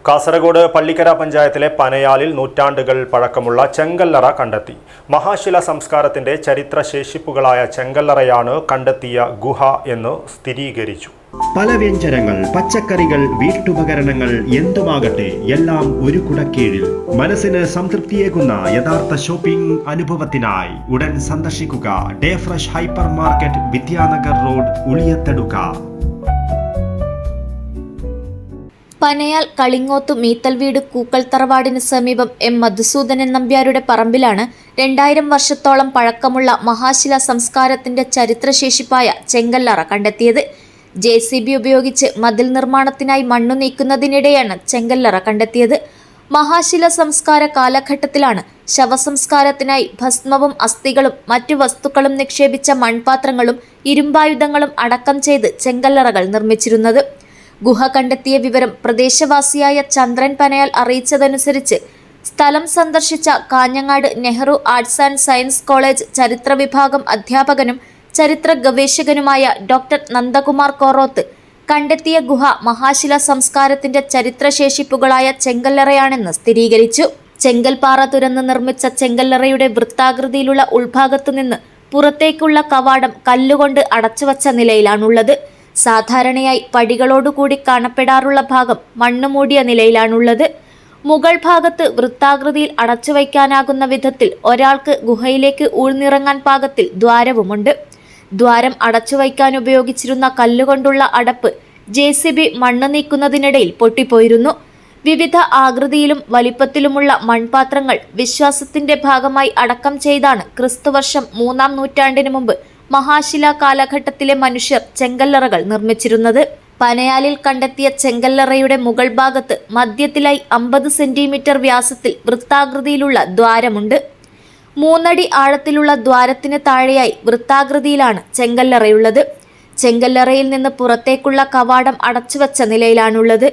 കാസർഗോഡ് പള്ളിക്കര പഞ്ചായത്തിലെ പനയാലിൽ നൂറ്റാണ്ടുകൾ പഴക്കമുള്ള ചെങ്കല്ലറ കണ്ടെത്തി. മഹാശില സംസ്കാരത്തിന്റെ ചരിത്രശേഷിപ്പുകളായ ചെങ്കല്ലറയാണ് കണ്ടെത്തിയ ഗുഹ എന്ന് സ്ഥിരീകരിച്ചു. പല വ്യഞ്ജനങ്ങൾ, പച്ചക്കറികൾ, വീട്ടുപകരണങ്ങൾ എന്തുമാകട്ടെ എല്ലാം ഒരു കുടക്കീഴിൽ. മനസ്സിന് സംതൃപ്തിയേകുന്ന യഥാർത്ഥ ഷോപ്പിംഗ് അനുഭവത്തിനായി ഉടൻ സന്ദർശിക്കുക day fresh hyper market, Vidyanagar road, Uliyathaduka. Panayal Kalingoth മീത്തൽവീട് കൂക്കൽ തറവാടിന് സമീപം എം മധുസൂദനൻ നമ്പ്യാരുടെ പറമ്പിലാണ് 2000 വർഷത്തോളം പഴക്കമുള്ള മഹാശില സംസ്കാരത്തിന്റെ ചരിത്രശേഷിപ്പായ ചെങ്കല്ലറ കണ്ടെത്തിയത്. JCB ഉപയോഗിച്ച് മതിൽ നിർമ്മാണത്തിനായി മണ്ണു നീക്കുന്നതിനിടെയാണ് ചെങ്കല്ലറ കണ്ടെത്തിയത്. മഹാശില സംസ്കാര കാലഘട്ടത്തിലാണ് ശവസംസ്കാരത്തിനായി ഭസ്മവും അസ്ഥികളും മറ്റു വസ്തുക്കളും നിക്ഷേപിച്ച മൺപാത്രങ്ങളും ഇരുമ്പായുധങ്ങളും അടക്കം ചെയ്ത് ചെങ്കല്ലറകൾ നിർമ്മിച്ചിരുന്നത്. ഗുഹ കണ്ടെത്തിയ വിവരം പ്രദേശവാസിയായ ചന്ദ്രൻ പനയാൽ അറിയിച്ചതനുസരിച്ച് സ്ഥലം സന്ദർശിച്ച Kanhangad Nehru arts and science college ചരിത്ര വിഭാഗം അധ്യാപകനും ചരിത്ര ഗവേഷകനുമായ ഡോക്ടർ നന്ദകുമാർ കോറോത്ത് കണ്ടെത്തിയ ഗുഹ മഹാശില സംസ്കാരത്തിന്റെ ചരിത്രശേഷിപ്പുകളായ ചെങ്കല്ലറയാണെന്ന് സ്ഥിരീകരിച്ചു. ചെങ്കൽപ്പാറ തുരന്ന് നിർമ്മിച്ച ചെങ്കല്ലറയുടെ വൃത്താകൃതിയിലുള്ള ഉൾഭാഗത്തുനിന്ന് പുറത്തേക്കുള്ള കവാടം കല്ലുകൊണ്ട് അടച്ചുവച്ച നിലയിലാണുള്ളത്. സാധാരണയായി പടികളോടുകൂടി കാണപ്പെടാറുള്ള ഭാഗം മണ്ണുമൂടിയ നിലയിലാണുള്ളത്. മുകൾ ഭാഗത്ത് വൃത്താകൃതിയിൽ അടച്ചുവയ്ക്കാനാകുന്ന വിധത്തിൽ ഒരാൾക്ക് ഗുഹയിലേക്ക് ഊഴ്ന്നിറങ്ങാൻ പാകത്തിൽ ദ്വാരവുമുണ്ട്. ദ്വാരം അടച്ചുവയ്ക്കാൻ ഉപയോഗിച്ചിരുന്ന കല്ലുകൊണ്ടുള്ള അടപ്പ് JCB മണ്ണ് നീക്കുന്നതിനിടയിൽ പൊട്ടിപ്പോയിരുന്നു. വിവിധ ആകൃതിയിലും വലിപ്പത്തിലുമുള്ള മൺപാത്രങ്ങൾ വിശ്വാസത്തിന്റെ ഭാഗമായി അടക്കം ചെയ്താണ് ക്രിസ്തുവർഷം 3-ാം നൂറ്റാണ്ടിന് മുമ്പ് മഹാശില കാലഘട്ടത്തിലെ മനുഷ്യർ ചെങ്കല്ലറകൾ നിർമ്മിച്ചിരുന്നത്. പനയാലിൽ കണ്ടെത്തിയ ചെങ്കല്ലറയുടെ മുകൾ ഭാഗത്ത് മധ്യത്തിലായി 50 സെന്റിമീറ്റർ വ്യാസത്തിൽ വൃത്താകൃതിയിലുള്ള ദ്വാരമുണ്ട്. 3 അടി ആഴത്തിലുള്ള ദ്വാരത്തിന് താഴെയായി വൃത്താകൃതിയിലാണ് ചെങ്കല്ലറയുള്ളത്. ചെങ്കല്ലറയിൽ നിന്ന് പുറത്തേക്കുള്ള കവാടം അടച്ചുവച്ച നിലയിലാണുള്ളത്.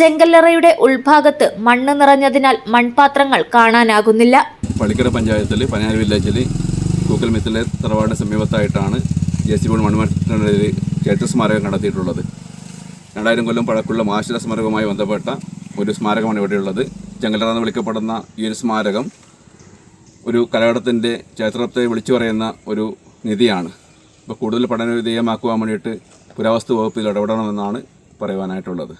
ചെങ്കല്ലറയുടെ ഉൾഭാഗത്ത് മണ്ണ് നിറഞ്ഞതിനാൽ മൺപാത്രങ്ങൾ കാണാനാകുന്നില്ല. പള്ളിക്കര പഞ്ചായത്തിൽ പനയാൽ വില്ലേജിൽ കൂക്കൽ മിത്തലെ തറവാടിന് സമീപത്തായിട്ടാണ് JCB മൺമാറ്റത്തിനെതിരെ ചരിത്ര സ്മാരകം കണ്ടെത്തിയിട്ടുള്ളത്. 2000 കൊല്ലം പഴക്കമുള്ള മഹാശില സ്മാരകവുമായി ബന്ധപ്പെട്ട ഒരു സ്മാരകമാണ് ഇവിടെയുള്ളത്. ചെങ്കല്ലറ എന്ന് വിളിക്കപ്പെടുന്ന ഈ ഒരു സ്മാരകം ഒരു കാലഘട്ടത്തിൻ്റെ ചരിത്രത്തെ വിളിച്ചു പറയുന്ന ഒരു നിധിയാണ്. ഇപ്പോൾ കൂടുതൽ പഠന വിധേയമാക്കുവാൻ വേണ്ടിയിട്ട് പുരാവസ്തു വകുപ്പിൽ ഇടപെടണമെന്നാണ് പറയുവാനായിട്ടുള്ളത്.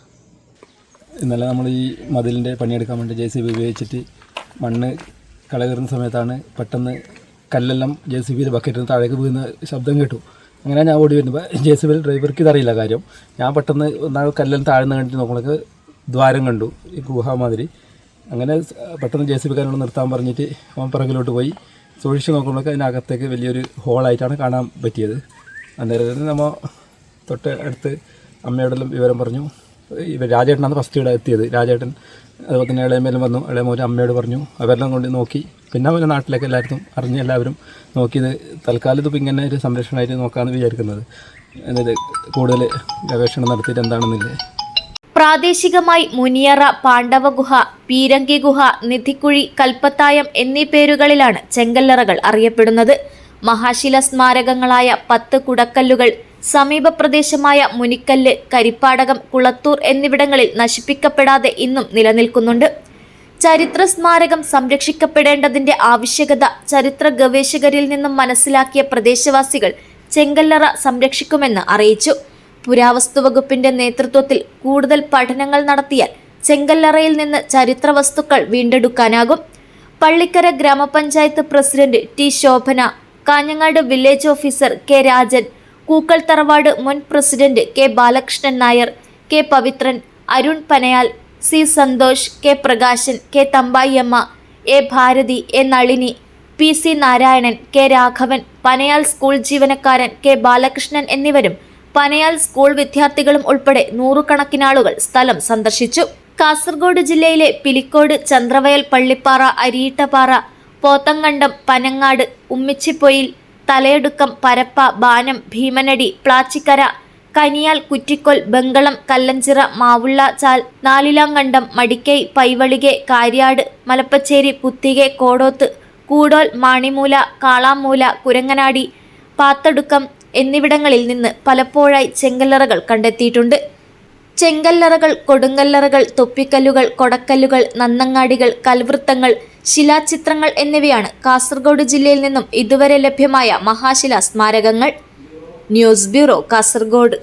ഇന്നലെ നമ്മൾ ഈ മതിലിൻ്റെ പണിയെടുക്കാൻ വേണ്ടി JCB ഉപയോഗിച്ചിട്ട് മണ്ണ് കളകീറുന്ന സമയത്താണ് പെട്ടെന്ന് കല്ലെല്ലാം JCBയിൽ ബക്കറ്റിന് താഴേക്ക് വീഴുന്ന ശബ്ദം കേട്ടു. അങ്ങനെ ഞാൻ ഓടി വരുമ്പോൾ JCB ഡ്രൈവർക്ക് ഇതറിയില്ല കാര്യം. ഞാൻ പെട്ടെന്ന് കല്ലെല്ലാം താഴ്ന്ന് കണ്ടിട്ട് നോക്കുമ്പോൾ ദ്വാരം കണ്ടു, ഈ ഗുഹ മാതിരി. അങ്ങനെ പെട്ടെന്ന് JCBക്കാരോട് നിർത്താൻ പറഞ്ഞിട്ട് അവൻ പിറകിലോട്ട് പോയി സൂക്ഷിച്ച് നോക്കുമ്പോൾ അതിനകത്തേക്ക് വലിയൊരു ഹോളായിട്ടാണ് കാണാൻ പറ്റിയത്. അന്നേരം നമ്മൾ തൊട്ട് അടുത്ത് അമ്മയോടെല്ലാം വിവരം പറഞ്ഞു. രാജേട്ടനാണ് ഫസ്റ്റ് ഇവിടെ എത്തിയത്. രാജേട്ടൻ അതുപോലെ തന്നെ ഇളയമേലും വന്നു. ഇളയമോൻ അമ്മയോട് പറഞ്ഞു. അവരെല്ലാം കൊണ്ട് നോക്കി. പിന്നെ അവരെ നാട്ടിലേക്ക് എല്ലാവർക്കും അറിഞ്ഞ് എല്ലാവരും നോക്കിയത് തൽക്കാലം ഇതിപ്പോൾ ഇങ്ങനെ ഒരു സംരക്ഷണമായിട്ട് നോക്കാമെന്ന് വിചാരിക്കുന്നത്. എന്നിട്ട് കൂടുതൽ ഗവേഷണം നടത്തിയിട്ട് എന്താണെന്നില്ലേ. പ്രാദേശികമായി മുനിയറ, പാണ്ഡവ ഗുഹ, പീരങ്കി ഗുഹ, നിധിക്കുഴി, കൽപ്പത്തായം എന്നീ പേരുകളിലാണ് ചെങ്കല്ലറകൾ അറിയപ്പെടുന്നത്. മഹാശില സ്മാരകങ്ങളായ 10 കുടക്കല്ലുകൾ സമീപ പ്രദേശമായ മുനിക്കല്ല്, കരിപ്പാടകം, കുളത്തൂർ എന്നിവിടങ്ങളിൽ നശിപ്പിക്കപ്പെടാതെ ഇന്നും നിലനിൽക്കുന്നുണ്ട്. ചരിത്ര സ്മാരകം സംരക്ഷിക്കപ്പെടേണ്ടതിന്റെ ആവശ്യകത ചരിത്ര ഗവേഷകരിൽ നിന്നും മനസ്സിലാക്കിയ പ്രദേശവാസികൾ ചെങ്കല്ലറ സംരക്ഷിക്കുമെന്ന് അറിയിച്ചു. പുരാവസ്തു വകുപ്പിന്റെ നേതൃത്വത്തിൽ കൂടുതൽ പഠനങ്ങൾ നടത്തിയാൽ ചെങ്കല്ലറയിൽ നിന്ന് ചരിത്ര വസ്തുക്കൾ വീണ്ടെടുക്കാനാകും. Pallikkara gramapanchayat president T. Shobhana, Kanhangad village officer K. Rajan, Kookkal തറവാട് മുൻ president K. Balakrishnan Nair, K. Pavithran, Arun Panayal, C. Santhosh, K. Prakashan, K. Thampayiyamma, A. Bharathi, A. Nalini, PC. Narayanan, K. Raghavan, Panayal school ജീവനക്കാരൻ K. ബാലകൃഷ്ണൻ എന്നിവരും പനയാൽ സ്കൂൾ വിദ്യാർത്ഥികളും ഉൾപ്പെടെ 100 കണക്കിനാളുകൾ സ്ഥലം സന്ദർശിച്ചു. കാസർഗോഡ് ജില്ലയിലെ പിലിക്കോട്, ചന്ദ്രവയൽ, പള്ളിപ്പാറ, അരിയിട്ടപ്പാറ, പോത്തങ്കണ്ടം, പനങ്ങാട്, ഉമ്മിച്ചിപ്പൊയിൽ, തലയെടുക്കം, പരപ്പ, ബാനം, ഭീമനടി, പ്ലാച്ചിക്കര, കനിയാൽ, കുറ്റിക്കോൽ, ബംഗളം, കല്ലഞ്ചിറ, മാവുള്ള ചാൽ, നാലിലാങ്കണ്ടം, മടിക്കൈ, പൈവളികെ, കാര്യാട്, മലപ്പച്ചേരി, പുത്തികെ, കോടോത്ത്, കൂടോൽ, മാണിമൂല, കാളാമൂല, കുരങ്ങനാടി, പാത്തടുക്കം എന്നിവിടങ്ങളിൽ നിന്ന് പലപ്പോഴായി ചെങ്കല്ലറകൾ കണ്ടെത്തിയിട്ടുണ്ട്. ചെങ്കല്ലറകൾ, കൊടുങ്കല്ലറകൾ, തൊപ്പിക്കല്ലുകൾ, കൊടക്കല്ലുകൾ, നന്നങ്ങാടികൾ, കൽവൃത്തങ്ങൾ, ശിലാചിത്രങ്ങൾ എന്നിവയാണ് കാസർഗോഡ് ജില്ലയിൽ നിന്നും ഇതുവരെ ലഭ്യമായ മഹാശിലാ സ്മാരകങ്ങൾ. News bureau, Kasaragod.